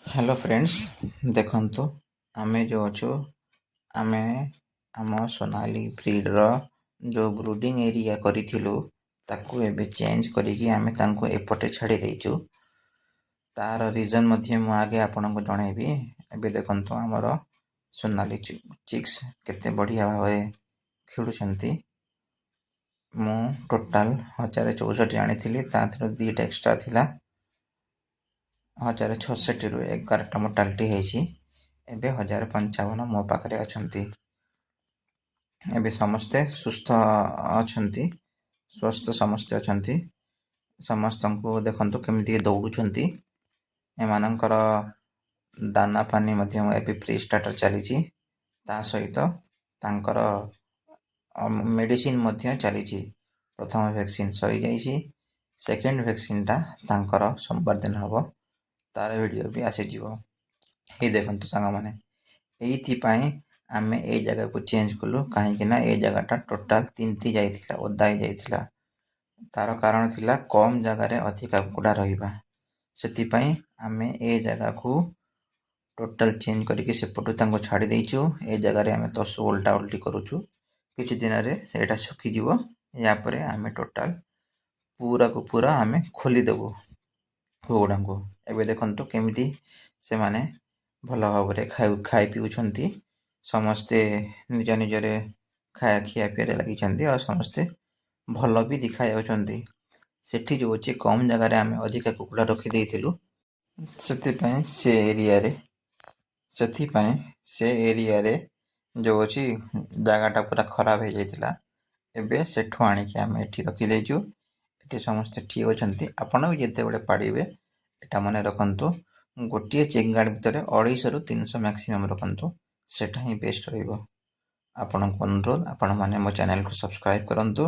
Hello friends देखंतु आमे जो अच्छु आमे आम सोनाली ब्रीडर जो ब्रूडिंग एरिया करिथिलु ताकू एबे चेंज करिकी आमे तांको एपटे छाड़ी देइचु। तार रीजन मध्ये मु आगे आपनको जणैबी। एबे देखंतु हमर सोनाली चिक्स केते बढ़िया भावे खेलुछंती। मु टोटल 1064 आनिथिली ताथरो 2टा एक्स्ट्रा थिला। 1066 रु 11टा मोर्टालिटी हेछि। एबे 1055 मो पाखरे अछंती। एबे समस्ते सुस्थ अछंती, स्वस्थ समस्ते अछंती। समस्तंको देखंतु केमिति दौडुछंती। एमानंकर दाना पानी मध्ये एबे फ्री स्टार्टर चलीछि। ता सहित तांकर मेडिसिन मध्ये चलीछि। प्रथम वैक्सीन सरी जाइछि। सेकंड वैक्सीन ता तांकर सोमवार दिन हबो। तार वीडियो भी आसी जीवो। ये देखंतु सांग माने एइथि पई आमे ए जगह को चेंज कलु काहे ना ए जगहटा टोटल तिंती जाइथिला, ओदाई जाइथिला। तार कारण थिला कम जगह रे अधिक कुकुडा रहिबा। सेति पई आमे ए जगह को टोटल चेंज करके सेपटु तांको छाड़ी देइछु। ए जगह रे आमे तसु उल्टा उल्टी करूछु। किछि दिन रे एटा सुखी जीवो। या परे आमे टोटल पूरा को पूरा आमे खोली देबो कुकुडा को। एबे देखंतु केमिति से माने भल भाबरे खाइ पिउछंती। समस्ते निज निजरे खाया खिया पिया लगी छंती और समस्ते भल भी दिखा जाउछंती। सेठी जो अछि कम जगह रे आमे अधिक कुकुडा रखि देइथिलु। सेति पई से एरिया रे जो अछि जगहटा पूरा खराब हे जाइतिला। एबे सेठो आनी के आमे एठी रखि देइछु। एठी समस्ते ठीक अछंती। आपण भी जेते बडे पाडिबे एटा मने रखंतु गोटिए चेक गार्ड भितरे 250 रु 300 मैक्सिमम रखंतु। सेटा ही बेस्ट रहइबो। आपनको अनुरोध आपण माने मो चैनल को सब्सक्राइब करंतु।